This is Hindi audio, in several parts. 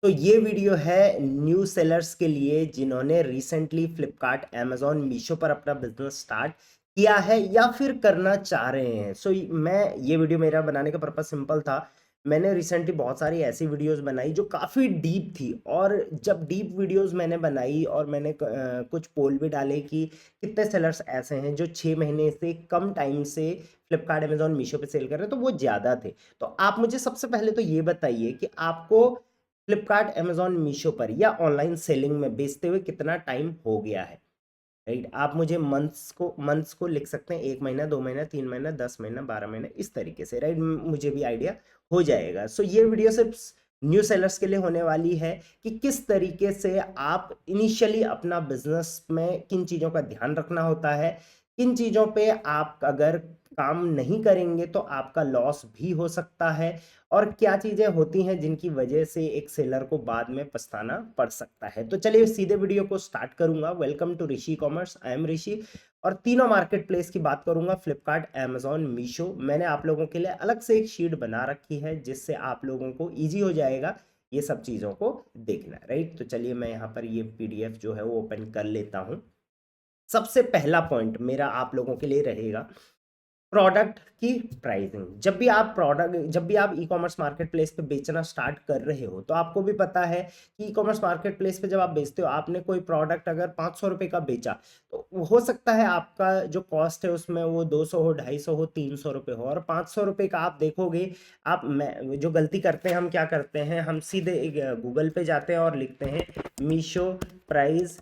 तो ये वीडियो है न्यू सेलर्स के लिए जिन्होंने रिसेंटली फ्लिपकार्ट, अमेजॉन, मीशो पर अपना बिजनेस स्टार्ट किया है या फिर करना चाह रहे हैं। मैं ये वीडियो मेरा बनाने का पर्पस सिंपल था। मैंने रिसेंटली बहुत सारी ऐसी वीडियोस बनाई जो काफ़ी डीप थी, और जब डीप वीडियोस मैंने बनाई और मैंने कुछ पोल भी डाले कि कितने सेलर्स ऐसे हैं जो 6 महीने से कम टाइम से फ्लिपकार्ट, अमेजॉन, मीशो पे सेल कर रहे हैं, तो वो ज़्यादा थे। तो आप मुझे सबसे पहले तो ये बताइए कि आपको फ्लिपकार्ट, अमेजॉन, मीशो पर या ऑनलाइन सेलिंग में बेचते हुए कितना टाइम हो गया है। राइट, आप मुझे मंथ्स को लिख सकते हैं, 1 महीना, 2 महीना, 3 महीना, 10 महीना, 12 महीने, इस तरीके से। राइट, मुझे भी आइडिया हो जाएगा। ये वीडियो सिर्फ न्यू सेलर्स के लिए होने वाली है कि किस तरीके से आप इनिशियली अपना बिजनेस में किन चीज़ों का ध्यान रखना होता है, किन चीज़ों पे आप अगर काम नहीं करेंगे तो आपका लॉस भी हो सकता है, और क्या चीजें होती हैं जिनकी वजह से एक सेलर को बाद में पछताना पड़ सकता है। तो चलिए सीधे वीडियो को स्टार्ट करूंगा। Welcome to Rishi Commerce, I am Rishi. और तीनों मार्केट प्लेस की बात करूंगा, फ्लिपकार्ट, अमेजॉन, मीशो। मैंने आप लोगों के लिए अलग से एक शीट बना रखी है जिससे आप लोगों को ईजी हो जाएगा ये सब चीजों को देखना। राइट, तो चलिए मैं यहाँ पर ये पीडीएफ जो है वो ओपन कर लेता हूँ। सबसे पहला पॉइंट मेरा आप लोगों के लिए रहेगा प्रोडक्ट की प्राइसिंग। जब भी आप ई कॉमर्स मार्केट प्लेस पे बेचना स्टार्ट कर रहे हो तो आपको भी पता है कि ई कॉमर्स मार्केट प्लेस पे जब आप बेचते हो, आपने कोई प्रोडक्ट अगर 500 रुपये का बेचा तो हो सकता है आपका जो कॉस्ट है उसमें वो 200 हो, 250 हो, 300 रुपये हो, और 500 रुपये का आप देखोगे। जो गलती करते हैं, हम क्या करते हैं, हम सीधे गूगल पे जाते हैं और लिखते हैं मीशो प्राइस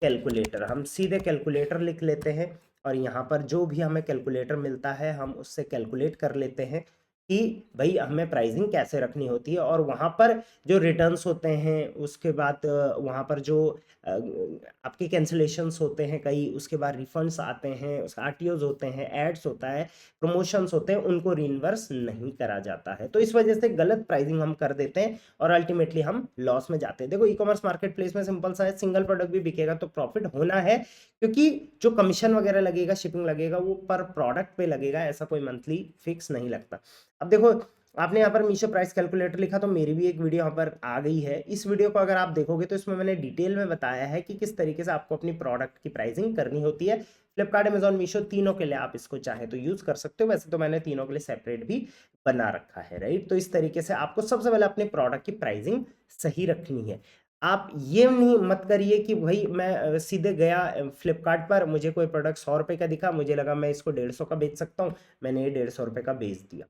कैलकुलेटर। हम सीधे कैलकुलेटर लिख लेते हैं और यहाँ पर जो भी हमें कैलकुलेटर मिलता है हम उससे कैलकुलेट कर लेते हैं कि भाई हमें प्राइसिंग कैसे रखनी होती है। और वहाँ पर जो रिटर्न्स होते हैं, उसके बाद वहाँ पर जो आपके कैंसिलेशंस होते हैं कई, उसके बाद रिफंड्स आते हैं, उसका आरटीओज होते हैं, एड्स होता है, प्रमोशंस होते हैं, उनको रीइंबर्स नहीं करा जाता है। तो इस वजह से गलत प्राइसिंग हम कर देते हैं और अल्टीमेटली हम लॉस में जाते हैं। देखो ई कॉमर्स मार्केट प्लेस में सिंपल सा है, सिंगल प्रोडक्ट भी बिकेगा तो प्रॉफिट होना है, क्योंकि जो कमीशन वगैरह लगेगा, शिपिंग लगेगा, वो पर प्रोडक्ट पे लगेगा, ऐसा कोई मंथली फिक्स नहीं लगता। अब देखो, आपने यहाँ पर मीशो प्राइस कैलकुलेटर लिखा तो मेरी भी एक वीडियो यहाँ पर आ गई है। इस वीडियो को अगर आप देखोगे तो इसमें मैंने डिटेल में बताया है कि किस तरीके से आपको अपनी प्रोडक्ट की प्राइसिंग करनी होती है। फ्लिपकार्ट, अमेजॉन, मीशो तीनों के लिए आप इसको चाहे तो यूज कर सकते हो। वैसे तो मैंने तीनों के लिए सेपरेट भी बना रखा है। राइट, तो इस तरीके से आपको सबसे पहले अपने प्रोडक्ट की प्राइसिंग सही रखनी है। आप ये नहीं मत करिए कि भाई मैं सीधे गया फ्लिपकार्ट पर, मुझे कोई प्रोडक्ट 100 रुपये का दिखा, मुझे लगा मैं इसको 150 का बेच सकता हूँ, मैंने ये 150 रुपये का बेच दिया,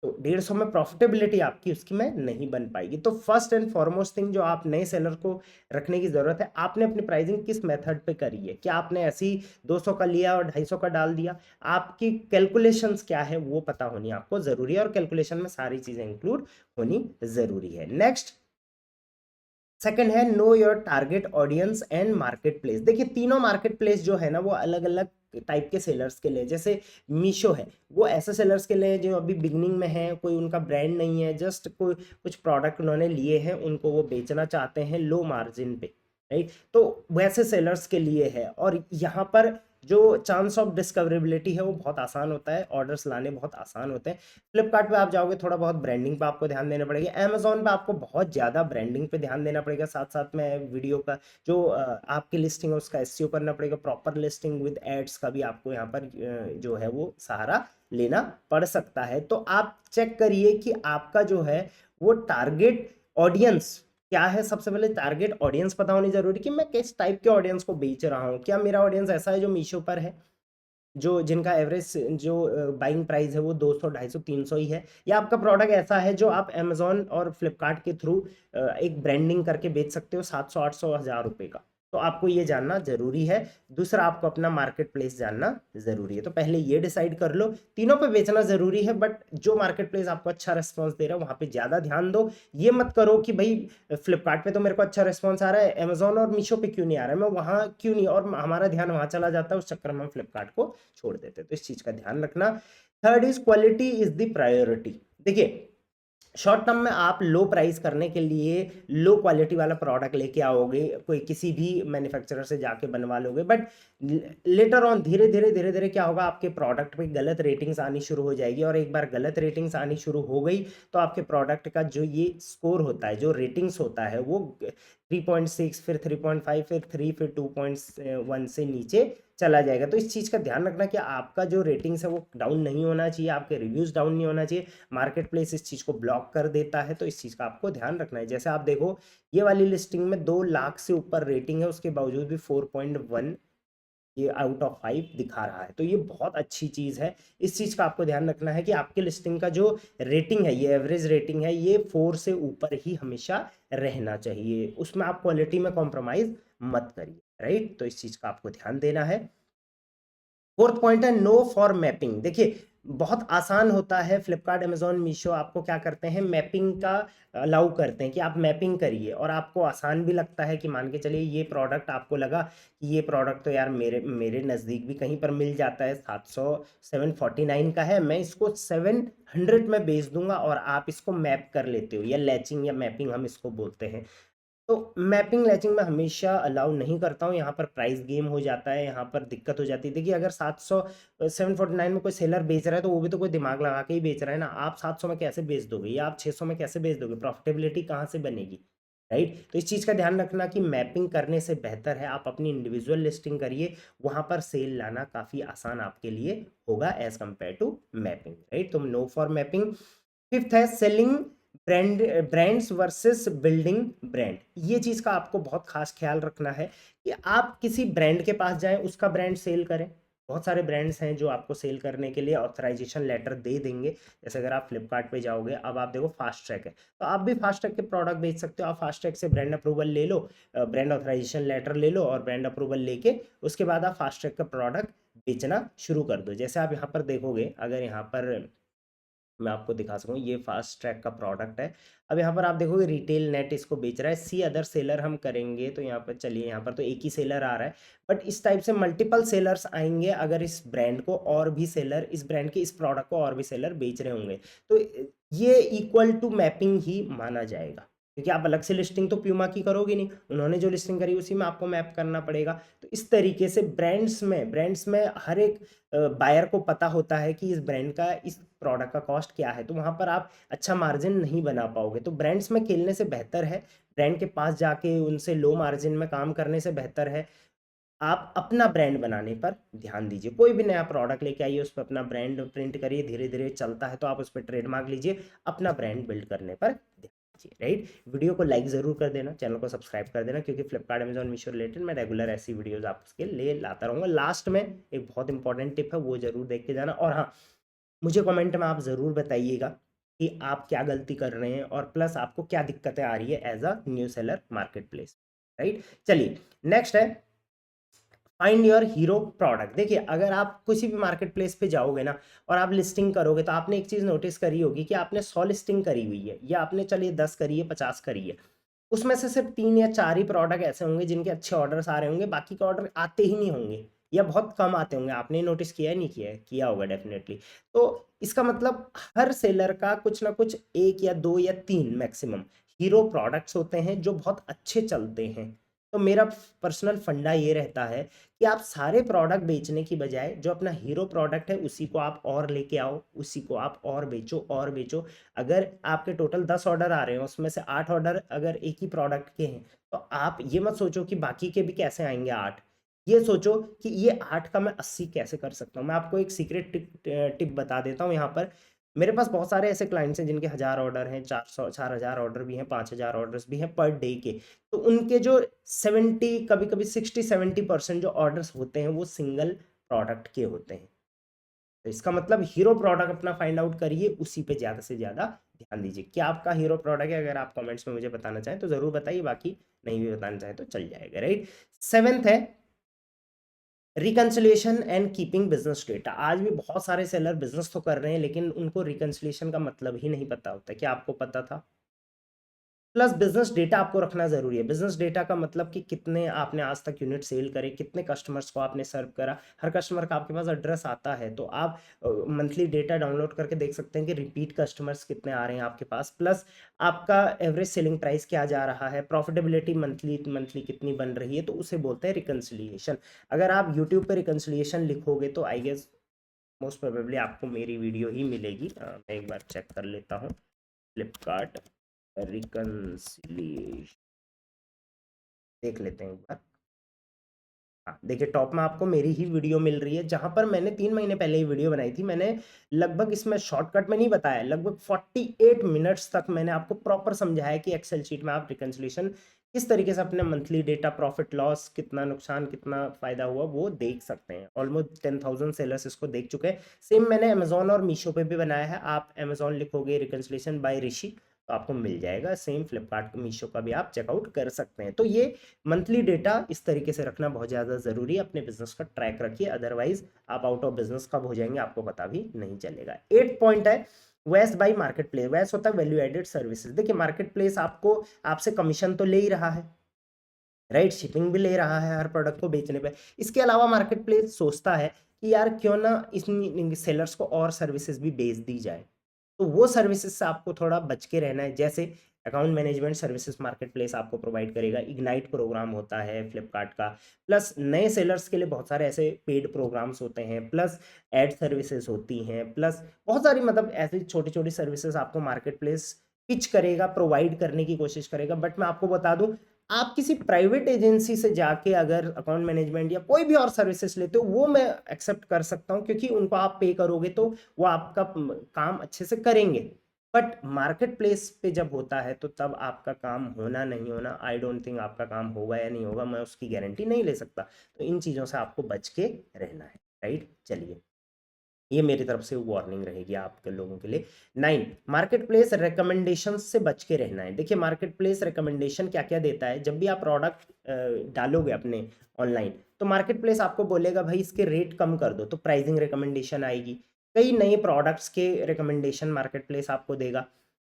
तो 150 में प्रॉफिटेबिलिटी आपकी उसकी में नहीं बन पाएगी। तो फर्स्ट एंड फॉरमोस्ट थिंग जो आप नए सेलर को रखने की जरूरत है, आपने अपनी प्राइसिंग किस मेथड पे करी है। क्या आपने ऐसी 200 का लिया और 250 का डाल दिया? आपकी कैलकुलेशंस क्या है वो पता होनी आपको जरूरी है, और कैलकुलेशन में सारी चीजें इंक्लूड होनी जरूरी है। नेक्स्ट, सेकंड है know your target audience and market place. देखिए, तीनों मार्केट प्लेस जो है ना वो अलग अलग टाइप के सेलर्स के लिए। जैसे मीशो है, वो ऐसे सेलर्स के लिए जो अभी बिगनिंग में है, कोई उनका ब्रांड नहीं है, जस्ट कोई कुछ प्रोडक्ट उन्होंने लिए हैं, उनको वो बेचना चाहते हैं लो मार्जिन पे। राइट, तो वैसे सेलर्स के लिए है। और यहाँ पर जो चांस ऑफ डिस्कवरेबिलिटी है वो बहुत आसान होता है, ऑर्डर्स लाने बहुत आसान होते हैं। फ्लिपकार्ट पे आप जाओगे, थोड़ा बहुत ब्रांडिंग पे आपको ध्यान देना पड़ेगा। अमेजोन पे आपको बहुत ज़्यादा ब्रांडिंग पे ध्यान देना पड़ेगा, साथ साथ में वीडियो का जो आपकी लिस्टिंग है उसका एसईओ करना पड़ेगा, प्रॉपर लिस्टिंग विद एड्स का भी आपको यहाँ पर जो है वो सहारा लेना पड़ सकता है। तो आप चेक करिए कि आपका जो है वो टारगेट ऑडियंस क्या है। सबसे पहले टारगेट ऑडियंस पता होनी जरूरी कि मैं किस टाइप के ऑडियंस को बेच रहा हूँ। क्या मेरा ऑडियंस ऐसा है जो मीशो पर है, जो जिनका एवरेज जो बाइंग प्राइस है वो 200, 250, 300 ही है, या आपका प्रोडक्ट ऐसा है जो आप अमेजोन और फ्लिपकार्ट के थ्रू एक ब्रांडिंग करके बेच सकते हो 700, 800, 1000 रुपये का। तो आपको ये जानना जरूरी है। दूसरा, आपको अपना मार्केट प्लेस जानना जरूरी है। तो पहले ये डिसाइड कर लो, तीनों पे बेचना जरूरी है, बट जो मार्केट प्लेस आपको अच्छा रेस्पॉन्स दे रहा है वहां पे ज्यादा ध्यान दो। ये मत करो कि भाई फ्लिपकार्ट पे तो मेरे को अच्छा रिस्पॉन्स आ रहा है, अमेजोन और मीशो पे क्यों नहीं आ रहा है, मैं वहां क्यों नहीं, और हमारा ध्यान वहां चला जाता है, उस चक्कर में हम फ्लिपकार्ट को छोड़ देते हैं। तो इस चीज का ध्यान रखना। Third is quality is the priority. देखिए, शॉर्ट टर्म में आप लो प्राइस करने के लिए लो क्वालिटी वाला प्रोडक्ट लेके आओगे, कोई किसी भी मैन्युफैक्चरर से जाके बनवा लोगे, बट लेटर ऑन धीरे धीरे क्या होगा, आपके प्रोडक्ट पे गलत रेटिंग्स आनी शुरू हो जाएगी, और एक बार गलत रेटिंग्स आनी शुरू हो गई तो आपके प्रोडक्ट का जो ये स्कोर होता है, जो रेटिंग्स होता है, वो 3.6, फिर 3.5, फिर 3, फिर 2.1 से नीचे चला जाएगा। तो इस चीज़ का ध्यान रखना कि आपका जो रेटिंग्स है वो डाउन नहीं होना चाहिए, आपके रिव्यूज़ डाउन नहीं होना चाहिए। मार्केट प्लेस इस चीज़ को ब्लॉक कर देता है, तो इस चीज़ का आपको ध्यान रखना है। जैसे आप देखो, ये वाली लिस्टिंग में 2 लाख से ऊपर रेटिंग है, उसके बावजूद भी 4.1 ये आउट ऑफ 5 दिखा रहा है, तो ये बहुत अच्छी चीज़ है। इस चीज़ का आपको ध्यान रखना है कि आपके लिस्टिंग का जो रेटिंग है, ये एवरेज रेटिंग है, ये 4 से ऊपर ही हमेशा रहना चाहिए, उसमें आप क्वालिटी में कॉम्प्रोमाइज़ मत करिए, राइट? तो इस चीज़ का आपको ध्यान देना है। फोर्थ पॉइंट है नो फॉर मैपिंग। देखिए, बहुत आसान होता है, फ्लिपकार्ट, अमेजोन, मीशो आपको क्या करते हैं, मैपिंग का अलाउ करते हैं कि आप मैपिंग करिए, और आपको आसान भी लगता है कि मान के चलिए ये प्रोडक्ट आपको लगा कि ये प्रोडक्ट तो यार मेरे मेरे नज़दीक भी कहीं पर मिल जाता है, 749 का है, मैं इसको 700 में बेच दूंगा, और आप इसको मैप कर लेते हो, या लैचिंग या मैपिंग हम इसको बोलते हैं। तो मैपिंग लैचिंग में हमेशा अलाउ नहीं करता हूँ, यहाँ पर प्राइस गेम हो जाता है, यहाँ पर दिक्कत हो जाती है। देखिए, अगर 749 में कोई सेलर बेच रहा है तो वो भी तो कोई दिमाग लगा के ही बेच रहा है ना। आप 700 में कैसे बेच दोगे, या आप 600 में कैसे बेच दोगे, प्रॉफिटेबिलिटी कहाँ से बनेगी, राइट? तो इस चीज़ का ध्यान रखना कि मैपिंग करने से बेहतर है आप अपनी इंडिविजुअल लिस्टिंग करिए, वहाँ पर सेल लाना काफ़ी आसान आपके लिए होगा as compare to mapping, right? तो नो फॉर मैपिंग। फिफ्थ है selling brands versus building brand. ये चीज़ का आपको बहुत खास ख्याल रखना है कि आप किसी ब्रांड के पास जाएं, उसका ब्रांड सेल करें। बहुत सारे ब्रांड्स हैं जो आपको सेल करने के लिए ऑथराइजेशन लेटर दे देंगे। जैसे अगर आप फ्लिपकार्ट पे जाओगे, अब आप देखो फास्ट ट्रैक है, तो आप भी फास्ट ट्रैक के प्रोडक्ट बेच सकते हो। आप फास्ट ट्रैक से ब्रांड अप्रूवल ले लो, ब्रांड ऑथराइजेशन लेटर ले लो, और ब्रांड अप्रूवल लेके उसके बाद आप फास्ट ट्रैक का प्रोडक्ट बेचना शुरू कर दो। जैसे आप यहाँ पर देखोगे, अगर यहाँ पर मैं आपको दिखा सकूँ, ये फास्ट ट्रैक का प्रोडक्ट है। अब यहाँ पर आप देखोगे रिटेल नेट इसको बेच रहा है, सी अदर सेलर हम करेंगे तो यहाँ पर चलिए, यहाँ पर तो एक ही सेलर आ रहा है, बट इस टाइप से मल्टीपल सेलर्स आएंगे अगर इस ब्रांड को और भी सेलर, इस ब्रांड के इस प्रोडक्ट को और भी सेलर बेच रहे होंगे, तो ये इक्वल टू मैपिंग ही माना जाएगा, क्योंकि आप अलग से लिस्टिंग तो प्यूमा की करोगे नहीं, उन्होंने जो लिस्टिंग करी उसी में आपको मैप करना पड़ेगा। तो इस तरीके से ब्रांड्स में हर एक बायर को पता होता है कि इस ब्रांड का, इस प्रोडक्ट का कॉस्ट क्या है, तो वहाँ पर आप अच्छा मार्जिन नहीं बना पाओगे। तो ब्रांड्स में खेलने से बेहतर है ब्रांड के पास जाके उनसे लो मार्जिन में काम करने से बेहतर है आप अपना ब्रांड बनाने पर ध्यान दीजिए। कोई भी नया प्रोडक्ट लेके आइए, उस पर अपना ब्रांड प्रिंट करिए, धीरे धीरे चलता है तो आप उस पर ट्रेडमार्क लीजिए, अपना ब्रांड बिल्ड करने पर ध्यान दीजिए, राइट? वीडियो को लाइक जरूर कर देना, चैनल को सब्सक्राइब कर देना, क्योंकि फ्लिपकार्ट, अमेजॉन, मीशो रिलेटेड मैं रेगुलर ऐसी वीडियोज आपके लिए लाता रहूँगा। लास्ट में एक बहुत इंपॉर्टेंट टिप है, वो जरूर देख के जाना। और हाँ, मुझे कमेंट में आप ज़रूर बताइएगा कि आप क्या गलती कर रहे हैं, और प्लस आपको क्या दिक्कतें आ रही है as a new seller market place, right? चलिए, नेक्स्ट है फाइंड योर हीरो प्रोडक्ट। देखिए, अगर आप किसी भी मार्केट प्लेस पे जाओगे ना, और आप लिस्टिंग करोगे, तो आपने एक चीज़ नोटिस करी होगी कि आपने 100 लिस्टिंग करी हुई है, या आपने चलिए 10 करी है, 50 करी है, उसमें से सिर्फ 3 या 4 ही प्रोडक्ट ऐसे होंगे जिनके अच्छे ऑर्डर्स आ रहे होंगे, बाकी के ऑर्डर आते ही नहीं होंगे, या बहुत कम आते होंगे। आपने नोटिस किया है, नहीं किया है? किया होगा डेफिनेटली। तो इसका मतलब हर सेलर का कुछ ना कुछ 1 या 2 या 3 मैक्सिमम हीरो प्रोडक्ट्स होते हैं जो बहुत अच्छे चलते हैं। तो मेरा पर्सनल फंडा ये रहता है कि आप सारे प्रोडक्ट बेचने की बजाय जो अपना हीरो प्रोडक्ट है उसी को आप और लेके आओ, उसी को आप और बेचो और बेचो। अगर आपके टोटल 10 ऑर्डर आ रहे हैं, उसमें से 8 ऑर्डर अगर एक ही प्रोडक्ट के हैं, तो आप ये मत सोचो कि बाकी के भी कैसे आएंगे 8, ये सोचो कि ये 8 का मैं 80 कैसे कर सकता हूँ। मैं आपको एक सीक्रेट टिप बता देता हूँ यहाँ पर। मेरे पास बहुत सारे ऐसे क्लाइंट्स हैं जिनके 1000 ऑर्डर हैं, 4000 ऑर्डर भी हैं, 5000 ऑर्डर्स भी हैं पर डे के। तो उनके जो 70, कभी कभी 60-70% जो ऑर्डर्स होते हैं वो सिंगल प्रोडक्ट के होते हैं। तो इसका मतलब हीरो प्रोडक्ट अपना फाइंड आउट करिए, उसी पे ज़्यादा से ज़्यादा ध्यान दीजिए। क्या आपका हीरो प्रोडक्ट है? अगर आप कमेंट्स में मुझे बताना चाहें तो ज़रूर बताइए, बाकी नहीं भी बताना चाहें तो चल जाएगा, राइट? सेवेंथ है reconciliation and keeping business data. आज भी बहुत सारे सेलर बिजनेस तो कर रहे हैं, लेकिन उनको रिकंसिलिएशन का मतलब ही नहीं पता होता। क्या आपको पता था? प्लस बिजनेस डेटा आपको रखना जरूरी है। बिजनेस डेटा का मतलब कि कितने आपने आज तक यूनिट सेल करे, कितने कस्टमर्स को आपने सर्व करा, हर कस्टमर का आपके पास एड्रेस आता है, तो आप मंथली डेटा डाउनलोड करके देख सकते हैं कि रिपीट कस्टमर्स कितने आ रहे हैं आपके पास, प्लस आपका एवरेज सेलिंग प्राइस क्या जा रहा है, प्रॉफिटेबिलिटी मंथली मंथली कितनी बन रही है, तो उसे बोलते हैं रिकंसिलिएशन। अगर आप यूट्यूब पे रिकंसिलिएशन लिखोगे तो आई गेस मोस्ट प्रोबेबली आपको मेरी वीडियो ही मिलेगी। मैं एक बार चेक कर लेता हूँ, फ्लिपकार्ट रिकंसिलिएशन देख लेते हैं एक बार। हाँ, देखिए टॉप में आपको मेरी ही वीडियो मिल रही है, जहां पर मैंने 3 महीने पहले ही वीडियो बनाई थी। मैंने लगभग, इसमें शॉर्टकट में नहीं बताया, लगभग 48 मिनट्स तक मैंने आपको प्रॉपर समझाया कि एक्सेल शीट में आप रिकंसिलिएशन किस तरीके से अपने मंथली डेटा, प्रॉफिट लॉस, कितना नुकसान कितना फायदा हुआ वो देख सकते हैं। ऑलमोस्ट 10,000 सेलर्स इसको देख चुके हैं। सेम मैंने अमेजोन और मीशो पे भी बनाया है। आप अमेजोन लिखोगे रिकंसिलिएशन बाय ऋषि तो आपको मिल जाएगा। सेम फ्लिपकार्ट मीशो का भी आप चेकआउट कर सकते हैं। तो ये मंथली डेटा इस तरीके से रखना बहुत ज़्यादा ज़रूरी है। अपने बिजनेस का ट्रैक रखिए, अदरवाइज आप आउट ऑफ बिजनेस कब हो जाएंगे आपको पता भी नहीं चलेगा। 8 पॉइंट है वैस बाई मार्केट प्लेस। वैस होता है वैल्यू एडेड सर्विसेज। देखिए मार्केट प्लेस आपको, आपसे कमीशन तो ले ही रहा है, राइट, शिपिंग भी ले रहा है हर प्रोडक्ट को बेचने पे। इसके अलावा मार्केट प्लेस सोचता है कि यार क्यों ना इन सेलर्स को और सर्विसेज भी बेच दी जाए, तो वो सर्विसेज से आपको थोड़ा बच के रहना है। जैसे account management services market place आपको प्रोवाइड करेगा, इग्नाइट प्रोग्राम होता है फ्लिपकार्ट का, प्लस नए सेलर्स के लिए बहुत सारे ऐसे पेड प्रोग्राम्स होते हैं, प्लस एड सर्विसेज होती हैं, प्लस बहुत सारी मतलब ऐसी छोटी छोटी सर्विसेज आपको मार्केट प्लेस पिच करेगा, प्रोवाइड करने की कोशिश करेगा। बट मैं आपको बता दूं, आप किसी प्राइवेट एजेंसी से जाके अगर अकाउंट मैनेजमेंट या कोई भी और सर्विसेज लेते हो, वो मैं एक्सेप्ट कर सकता हूँ, क्योंकि उनको आप पे करोगे तो वो आपका काम अच्छे से करेंगे। बट मार्केट प्लेस पे जब होता है तो तब आपका काम होना नहीं होना, आई डोंट थिंक आपका काम होगा या नहीं होगा, मैं उसकी गारंटी नहीं ले सकता। तो इन चीज़ों से आपको बच के रहना है, राइट। चलिए, ये मेरी तरफ से वार्निंग रहेगी आपके लोगों के लिए। 9, मार्केट प्लेस रिकमेंडेशन से बच के रहना है। देखिए मार्केट प्लेस रिकमेंडेशन क्या क्या देता है, जब भी आप प्रोडक्ट डालोगे अपने ऑनलाइन, तो मार्केट प्लेस आपको बोलेगा भाई इसके रेट कम कर दो, तो प्राइसिंग रिकमेंडेशन आएगी। कई नए प्रोडक्ट्स के रिकमेंडेशन मार्केट प्लेस आपको देगा।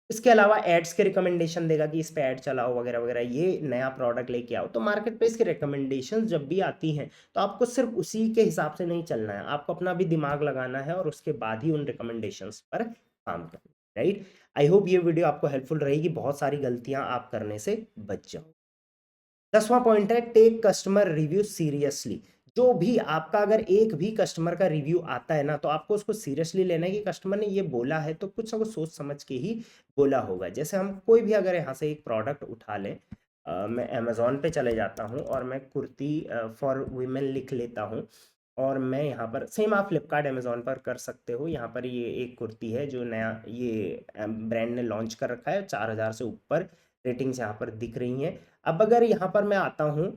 इसके अलावा एड्स के रिकमेंडेशन देगा कि इस पे ऐड चलाओ वगैरह वगैरह, ये नया प्रोडक्ट लेके आओ। तो मार्केट प्लेस की रिकमेंडेशन जब भी आती हैं तो आपको सिर्फ उसी के हिसाब से नहीं चलना है, आपको अपना भी दिमाग लगाना है और उसके बाद ही उन रिकमेंडेशंस पर काम करना है, राइट। आई होप ये वीडियो आपको हेल्पफुल रहेगी, बहुत सारी गलतियां आप करने से बच जाओ। 10वां पॉइंट है टेक कस्टमर रिव्यू सीरियसली। जो भी आपका अगर एक भी कस्टमर का रिव्यू आता है ना, तो आपको उसको सीरियसली लेना है कि कस्टमर ने ये बोला है तो कुछ ना कुछ सोच समझ के ही बोला होगा। जैसे हम कोई भी अगर यहाँ से एक प्रोडक्ट उठा लें, मैं अमेजोन पे चले जाता हूँ और मैं कुर्ती फॉर वीमेन लिख लेता हूँ, और मैं यहाँ पर सेम आप फ्लिपकार्ट अमेजोन पर कर सकते हो। यहाँ पर ये एक कुर्ती है जो नया ये ब्रांड ने लॉन्च कर रखा है, 4,000 से ऊपर रेटिंग्स यहाँ पर दिख रही हैं। अब अगर यहाँ पर मैं आता हूँ,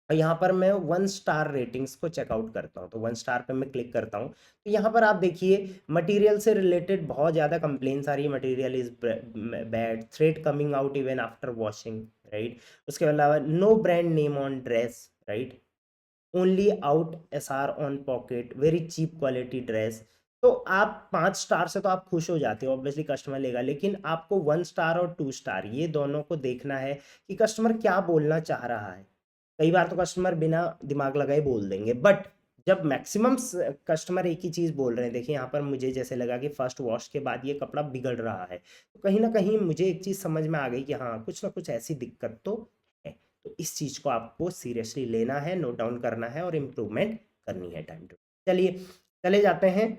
यहाँ पर मैं 1 स्टार रेटिंग्स को चेकआउट करता हूँ, तो 1 स्टार पे मैं क्लिक करता हूँ, तो यहाँ पर आप देखिए मटेरियल से रिलेटेड बहुत ज़्यादा कंप्लेंट्स आ रही है। Material is bad, thread coming out even after washing, right. उसके अलावा no brand name on dress, right, only out SR on pocket, very cheap quality dress. तो आप 5 स्टार से तो आप खुश हो जाते हो, ऑब्वियसली कस्टमर लेगा, लेकिन आपको 1 स्टार और 2 स्टार ये दोनों को देखना है कि कस्टमर क्या बोलना चाह रहा है। कई बार तो कस्टमर बिना दिमाग लगाए बोल देंगे, बट जब मैक्सिमम कस्टमर एक ही चीज़ बोल रहे हैं, देखिए यहाँ पर मुझे जैसे लगा कि फर्स्ट वॉश के बाद ये कपड़ा बिगड़ रहा है, तो कहीं ना कहीं मुझे एक चीज़ समझ में आ गई कि हाँ कुछ ना कुछ ऐसी दिक्कत तो है। तो इस चीज़ को आपको सीरियसली लेना है, नोट डाउन करना है और इम्प्रूवमेंट करनी है टाइम टू। चलिए चले जाते हैं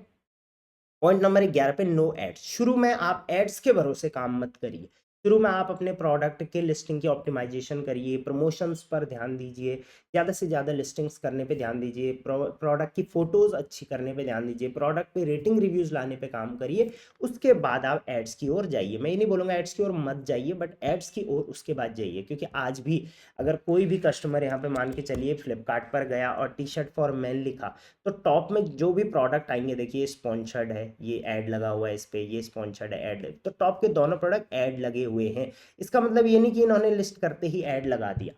पॉइंट नंबर 11 पे, नो एड्स। शुरू में आप एड्स के भरोसे काम मत करिए। शुरू में आप अपने प्रोडक्ट के लिस्टिंग की ऑप्टिमाइजेशन करिए, प्रमोशंस पर ध्यान दीजिए, ज़्यादा से ज़्यादा लिस्टिंग्स करने पे ध्यान दीजिए, प्रोडक्ट की फ़ोटोज़ अच्छी करने पे ध्यान दीजिए, प्रोडक्ट पे रेटिंग रिव्यूज़ लाने पे काम करिए। उसके बाद आप एड्स की ओर जाइए। मैं ये नहीं बोलूँगा एड्स की ओर मत जाइए, बट एड्स की ओर उसके बाद जाइए, क्योंकि आज भी अगर कोई भी कस्टमर यहाँ पे मान के चलिए फ्लिपकार्ट पर गया और टी शर्ट फॉर मैन लिखा, तो टॉप में जो भी प्रोडक्ट आएंगे, देखिए स्पॉन्सर्ड है, ये ऐड लगा हुआ है इस पे, ये स्पॉन्सर्ड है ऐड, तो टॉप के दोनों प्रोडक्ट ऐड लगे हुए हैं। इसका मतलब ये नहीं कि इन्होंने लिस्ट करते ही ऐड लगा दिया,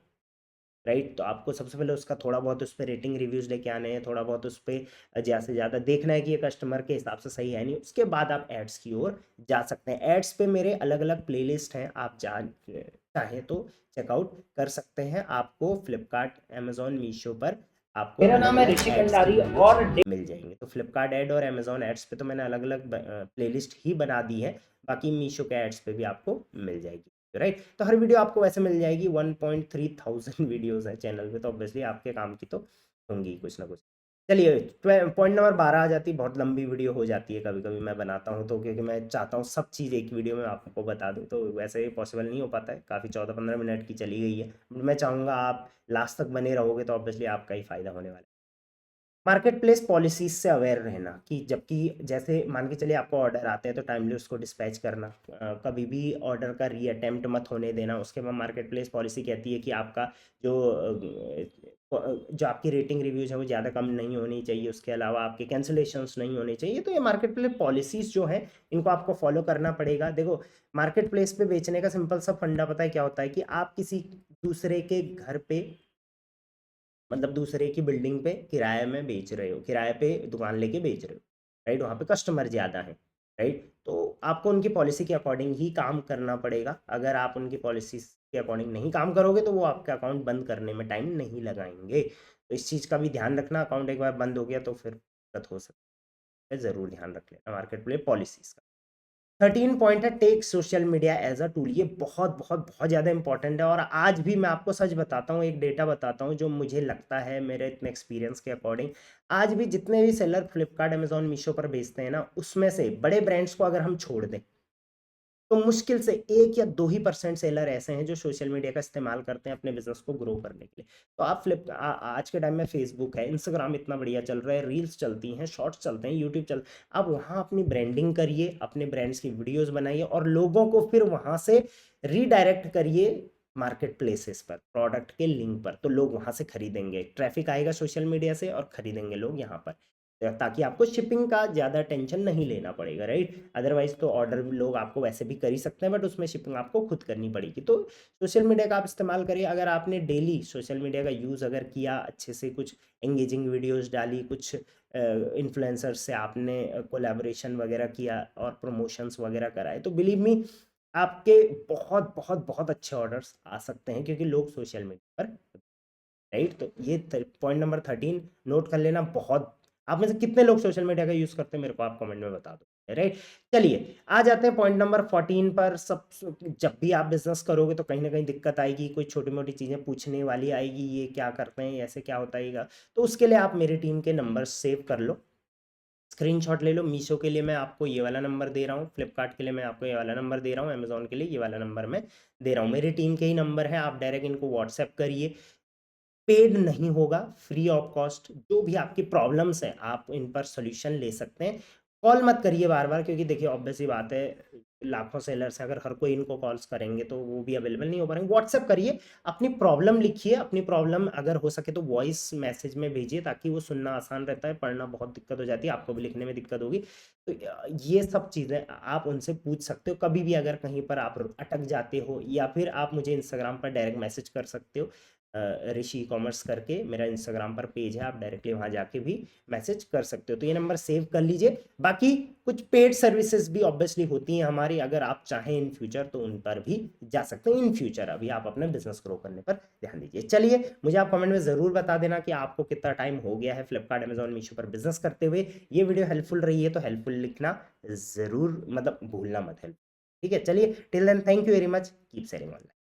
राइट। तो आपको सबसे पहले उसका थोड़ा बहुत उस पर रेटिंग रिव्यूज़ लेके आने हैं, थोड़ा बहुत उस पर ज़्यादा से ज़्यादा देखना है कि ये कस्टमर के हिसाब से सही है नहीं, उसके बाद आप एड्स की ओर जा सकते हैं। एड्स पे मेरे अलग अलग प्लेलिस्ट हैं, आप चाहें तो चेकआउट कर सकते हैं। आपको फ्लिपकार्ट, अमेजोन, मीशो पर आपको मेरा अलग नाम है अलग ऋषि एड्स की कंडारी वीडियोस और मिल जाएंगे। तो फ्लिपकार्ट ऐड और अमेजोन एड्स पे तो मैंने अलग अलग प्लेलिस्ट ही बना दी है, बाकी मीशो के एड्स पे भी आपको मिल जाएगी, राइट। तो हर वीडियो आपको वैसे मिल जाएगी। 1.3 थाउजेंड वीडियोस है चैनल पे, तो ऑब्वियसली आपके काम की तो होंगी कुछ ना कुछ। चलिए पॉइंट नंबर 12 आ जाती है। बहुत लंबी वीडियो हो जाती है कभी कभी मैं बनाता हूँ तो, क्योंकि मैं चाहता हूँ सब चीज़ एक वीडियो में आपको बता दूँ, तो वैसे पॉसिबल नहीं हो पाता है। काफ़ी 14-15 मिनट की चली गई है, मैं चाहूँगा आप लास्ट तक बने रहोगे तो ऑब्वियसली आपका ही फायदा होने वाला है। मार्केट प्लेस पॉलिसीज से अवेयर रहना, कि जबकि जैसे मान के चलिए आपको ऑर्डर आते हैं तो टाइमली उसको डिस्पैच करना, कभी भी ऑर्डर का रीअटेम्प्ट मत होने देना। उसके बाद मार्केट प्लेस पॉलिसी कहती है कि आपका जो जो आपकी रेटिंग रिव्यूज है वो ज़्यादा कम नहीं होनी चाहिए, उसके अलावा आपके कैंसिलेशंस नहीं होने चाहिए। तो ये मार्केट प्लेस पॉलिसीज जो है इनको आपको फॉलो करना पड़ेगा। देखो मार्केट प्लेस पे बेचने का सिंपल सा फंडा पता है क्या होता है, कि आप किसी दूसरे के घर पे, मतलब दूसरे की बिल्डिंग पे किराए में बेच रहे हो, किराए पे दुकान लेके बेच रहे हो, राइट। वहाँ पे कस्टमर ज़्यादा है, राइट। तो आपको उनकी पॉलिसी के अकॉर्डिंग ही काम करना पड़ेगा। अगर आप उनकी पॉलिसी के अकॉर्डिंग नहीं काम करोगे तो वो आपका अकाउंट बंद करने में टाइम नहीं लगाएंगे। तो इस चीज़ का भी ध्यान रखना। अकाउंट एक बार बंद हो गया तो फिर दिक्कत हो सकती है, ज़रूर ध्यान रख लेना मार्केट प्लेस पॉलिसीज़ का। 13 पॉइंट है, take social media as a tool. ये बहुत बहुत बहुत ज़्यादा इंपॉर्टेंट है। और आज भी मैं आपको सच बताता हूँ, एक डेटा बताता हूँ जो मुझे लगता है मेरे इतने एक्सपीरियंस के अकॉर्डिंग, आज भी जितने भी सेलर फ्लिपकार्ट, अमेजोन, मीशो पर बेचते हैं ना, उसमें से बड़े ब्रांड्स को अगर हम छोड़ दें तो मुश्किल से 1 या 2% सेलर ऐसे हैं जो सोशल मीडिया का इस्तेमाल करते हैं अपने बिजनेस को ग्रो करने के लिए। तो आप आज के टाइम में फेसबुक है, इंस्टाग्राम इतना बढ़िया चल रहा है, रील्स चलती हैं, शॉर्ट्स चलते हैं, यूट्यूब चल, आप वहाँ अपनी ब्रांडिंग करिए, अपने ब्रांड्स की वीडियोस बनाइए और लोगों को फिर वहाँ से रीडायरेक्ट करिए मार्केट प्लेसेस पर, प्रोडक्ट के लिंक पर। तो लोग वहाँ से खरीदेंगे, ट्रैफिक आएगा सोशल मीडिया से और खरीदेंगे लोग यहाँ पर, ताकि आपको शिपिंग का ज़्यादा टेंशन नहीं लेना पड़ेगा, राइट। अदरवाइज तो ऑर्डर भी लोग आपको वैसे भी कर ही सकते हैं, बट उसमें शिपिंग आपको खुद करनी पड़ेगी। तो सोशल मीडिया का आप इस्तेमाल करिए। अगर आपने डेली सोशल मीडिया का यूज़ अगर किया, अच्छे से कुछ एंगेजिंग वीडियोस डाली, कुछ इन्फ्लुएंसर से आपने कोलैबोरेशन वगैरह किया और प्रमोशंस वगैरह कराए, तो बिलीव मी आपके बहुत बहुत बहुत अच्छे ऑर्डर्स आ सकते हैं, क्योंकि लोग सोशल मीडिया पर, राइट। तो ये पॉइंट नंबर 13 नोट कर लेना। बहुत, आप में से कितने लोग सोशल मीडिया का यूज करते हैं मेरे को आप कमेंट में बता दो, राइट। चलिए आ जाते हैं पॉइंट नंबर 14 पर। सब जब भी आप बिजनेस करोगे तो कहीं ना कहीं दिक्कत आएगी, कोई छोटी मोटी चीजें पूछने वाली आएगी, ये क्या करते हैं, ऐसे क्या होता है। तो उसके लिए आप मेरी टीम के नंबर सेव कर लो, स्क्रीनशॉट ले लो। मीशो के लिए मैं आपको ये वाला नंबर दे रहा हूँ, फ्लिपकार्ट के लिए मैं आपको ये वाला नंबर दे रहा हूँ, अमेजोन के लिए ये वाला नंबर मैं दे रहा हूँ। मेरी टीम के ही नंबर है, आप डायरेक्ट इनको व्हाट्सएप करिए। पेड नहीं होगा, फ्री ऑफ कॉस्ट। जो भी आपकी प्रॉब्लम्स हैं आप इन पर सोल्यूशन ले सकते हैं। कॉल मत करिए बार बार, क्योंकि देखिए ऑब्वियस ही बात है, लाखों सेलर्स हैं, अगर हर कोई इनको कॉल्स करेंगे तो वो भी अवेलेबल नहीं हो पाएंगे। व्हाट्सएप करिए, अपनी प्रॉब्लम लिखिए, अपनी प्रॉब्लम अगर हो सके तो वॉइस मैसेज में भेजिए, ताकि वो सुनना आसान रहता है, पढ़ना बहुत दिक्कत हो जाती है, आपको भी लिखने में दिक्कत होगी। तो ये सब चीज़ें आप उनसे पूछ सकते हो कभी भी, अगर कहीं पर आप अटक जाते हो, या फिर आप मुझे इंस्टाग्राम पर डायरेक्ट मैसेज कर सकते हो। ऋषि कॉमर्स करके मेरा इंस्टाग्राम पर पेज है, आप डायरेक्टली वहां जाके भी मैसेज कर सकते हो। तो ये नंबर सेव कर लीजिए। बाकी कुछ पेड सर्विसेज भी ऑब्वियसली होती हैं हमारी, अगर आप चाहें इन फ्यूचर तो उन पर भी जा सकते हैं इन फ्यूचर। अभी आप अपने बिजनेस ग्रो करने पर ध्यान दीजिए। चलिए मुझे आप कमेंट में जरूर बता देना कि आपको कितना टाइम हो गया है फ्लिपकार्ट, अमेजॉन, मीशो पर बिजनेस करते हुए। ये वीडियो हेल्पफुल रही है तो हेल्पफुल लिखना जरूर, मतलब भूलना मत, हेल्प, ठीक है। चलिए till then, thank you very much, keep sharing online.